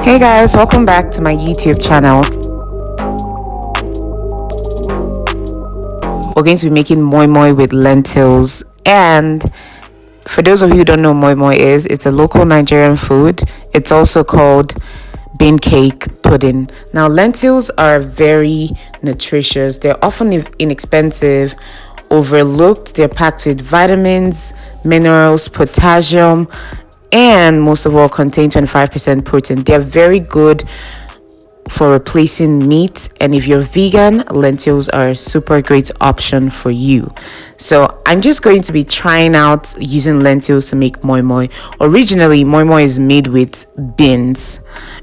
Hey guys, welcome back to my YouTube channel. We're going to be making moi moi with lentils, and for those of you who don't know moi moi is, it's a local Nigerian food. It's also called bean cake pudding. Now lentils are very nutritious. They're often inexpensive, overlooked. They're packed with vitamins, minerals, potassium, and most of all contain 25% protein. They're very good for replacing meat, and if you're vegan, lentils are a super great option for you. So I'm just going to be trying out using lentils to make moi moi. Originally moi moi is made with beans,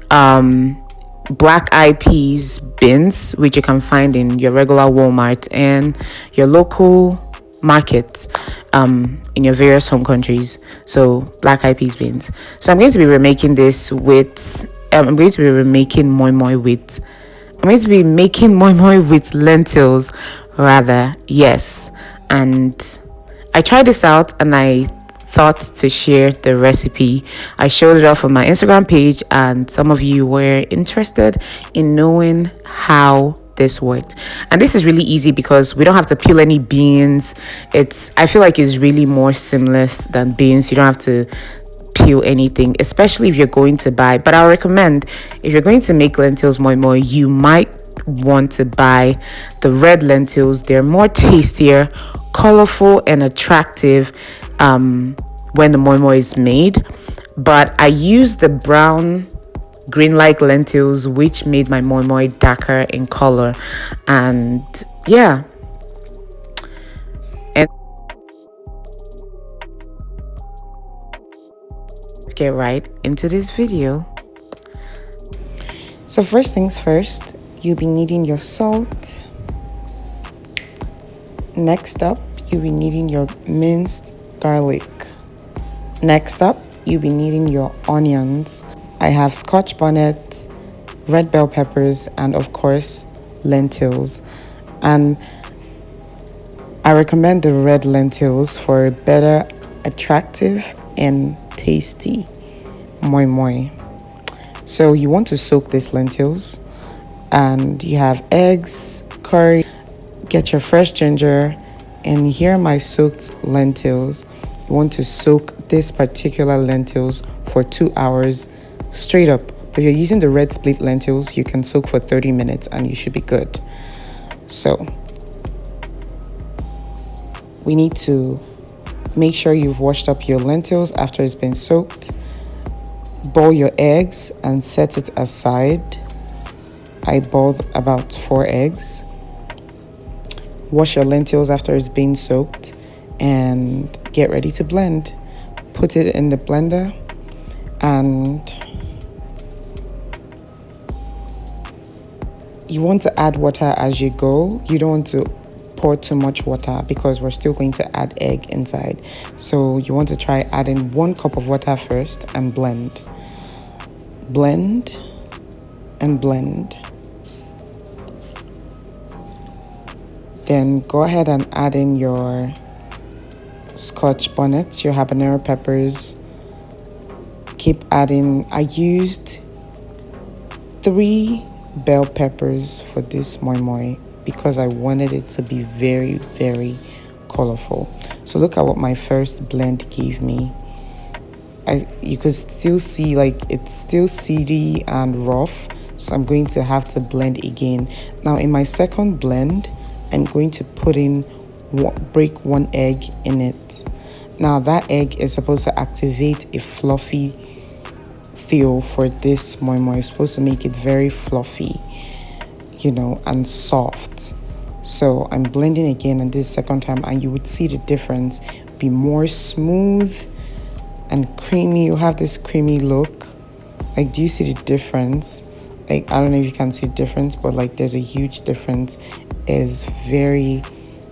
black eyed peas beans, which you can find in your regular Walmart and your local market in your various home countries. So black eyed peas beans. So I'm going to be remaking this with I'm going to be remaking moi moi with I'm going to be making moi moi with lentils rather. Yes. And I tried this out and I thought to share the recipe. I showed it off on my Instagram page and some of you were interested in knowing how this worked. And this is really easy because we don't have to peel any beans. I feel like it's really more seamless than beans. You don't have to peel anything, especially if you're going to buy. But I'll recommend, if you're going to make lentils moi moi, you might want to buy the red lentils. They're more tastier, colorful, and attractive when the moi moi is made. But I used the brown green like lentils, which made my moi moi darker in color. And yeah, and let's get right into this video. So first things first, you'll be needing your salt. Next up, you'll be needing your minced garlic. Next up, you'll be needing your onions. I have scotch bonnet, red bell peppers, and of course, lentils. And I recommend the red lentils for a better, attractive, and tasty moi moi. So you want to soak these lentils, and you have eggs, curry, get your fresh ginger, and here are my soaked lentils. You want to soak this particular lentils for 2 hours straight up. If you're using the red split lentils, you can soak for 30 minutes and you should be good. So we need to make sure you've washed up your lentils after it's been soaked. Boil your eggs and set it aside. I boiled about 4 eggs. Wash your lentils after it's been soaked and get ready to blend. Put it in the blender and you want to add water as you go. You don't want to pour too much water because we're still going to add egg inside. So you want to try adding 1 cup of water first and blend. Blend and blend. Then go ahead and add in your scotch bonnet, your habanero peppers. Keep adding. I used 3 bell peppers for this moi moi because I wanted it to be very, very colorful. So look at what my first blend gave me. You could still see like it's still seedy and rough, so I'm going to have to blend again. Now in my second blend, I'm going to break 1 egg in it. Now that egg is supposed to activate a fluffy feel for this moi moi. It's supposed to make it very fluffy, and soft. So I'm blending again, and this second time, and you would see the difference. Be more smooth and creamy. You have this creamy look. Like, do you see the difference? Like, I don't know if you can see the difference, but like there's a huge difference. It's very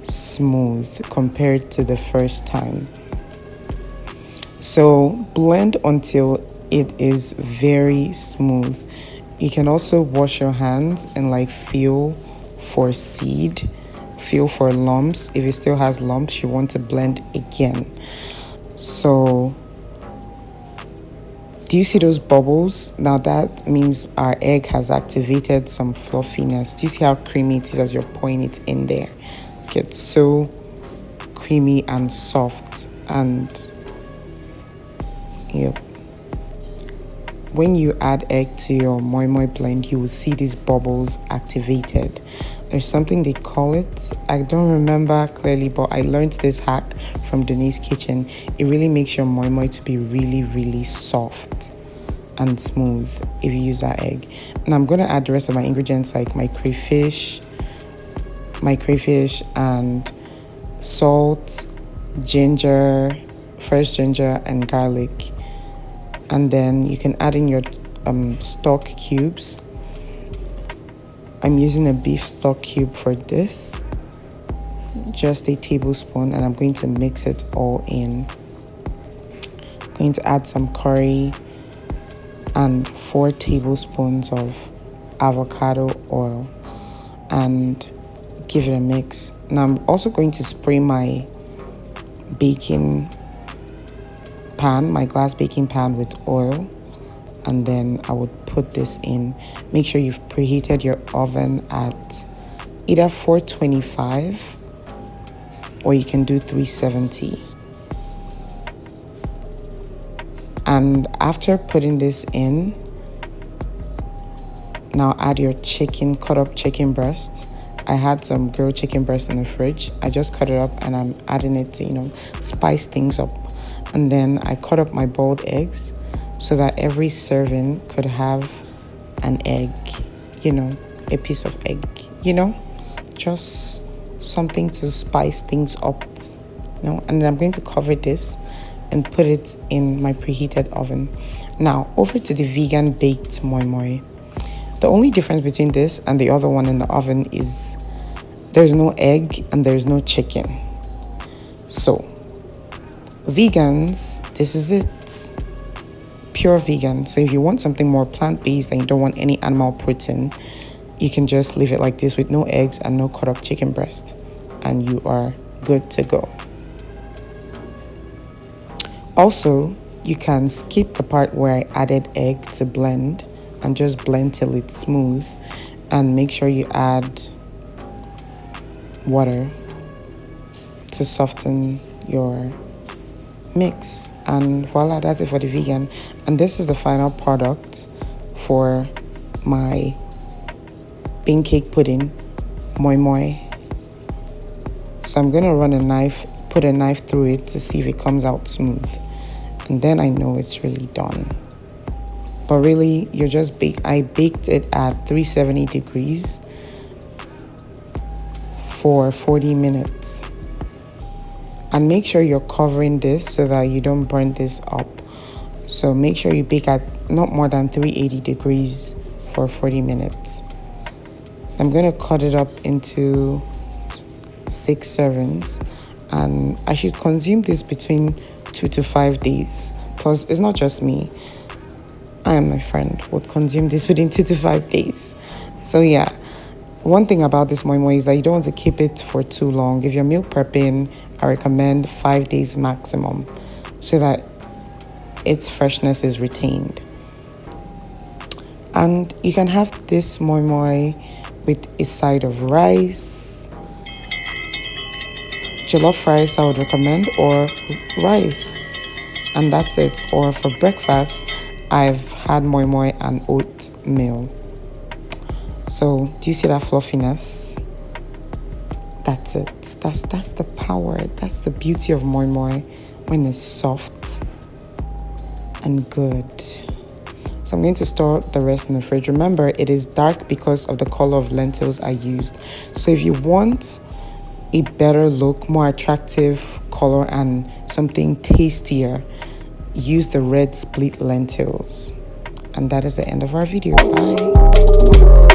smooth compared to the first time. So blend until it is very smooth. You can also wash your hands and like feel for seed, feel for lumps. If it still has lumps, you want to blend again. So Do you see those bubbles? Now that means our egg has activated some fluffiness. Do you see how creamy it is as you're pouring it in there? It gets so creamy and soft. And when you add egg to your moi moi blend, you will see these bubbles activated. There's something they call it. I don't remember clearly, but I learned this hack from Denise's kitchen. It really makes your moi moi to be really, really soft and smooth if you use that egg. And I'm going to add the rest of my ingredients like my crayfish and salt, ginger, fresh ginger and garlic. And then you can add in your stock cubes. I'm using a beef stock cube for this, just a tablespoon, and I'm going to mix it all in. I'm going to add some curry and 4 tablespoons of avocado oil and give it a mix. Now I'm also going to spray my baking pan, my glass baking pan, with oil, and then I would put this in. Make sure you've preheated your oven at either 425 or you can do 370. And after putting this in, now add your chicken, cut up chicken breast. I had some grilled chicken breast in the fridge. I just cut it up and I'm adding it to, spice things up. And then I cut up my boiled eggs so that every serving could have an egg, a piece of egg, just something to spice things up, And then I'm going to cover this and put it in my preheated oven. Now, over to the vegan baked moi moi. The only difference between this and the other one in the oven is there's no egg and there's no chicken. So, vegans, this is it. Pure vegan. So if you want something more plant-based and you don't want any animal protein, you can just leave it like this with no eggs and no cut up chicken breast, and you are good to go. Also, you can skip the part where I added egg to blend and just blend till it's smooth, and make sure you add water to soften your mix. And voila, that's it for the vegan. And this is the final product for my bean cake pudding moi moi. So I'm going to put a knife through it to see if it comes out smooth, and then I know it's really done. But really, I baked it at 370 degrees for 40 minutes. And make sure you're covering this so that you don't burn this up. So make sure you bake at not more than 380 degrees for 40 minutes. I'm going to cut it up into 6 servings. And I should consume this between 2 to 5 days. Plus, it's not just me. I and my friend would consume this within 2 to 5 days. So yeah, one thing about this moi moi is that you don't want to keep it for too long. If you're meal prepping, I recommend 5 days maximum so that its freshness is retained. And you can have this moi moi with a side of rice, jollof rice I would recommend, or rice, and that's it. Or for breakfast, I've had moi moi and oatmeal. So do you see that fluffiness? That's it. That's the power. That's the beauty of moi moi, when it's soft and good. So I'm going to store the rest in the fridge. Remember, it is dark because of the color of lentils I used. So if you want a better look, more attractive color, and something tastier, use the red split lentils. And that is the end of our video. Bye.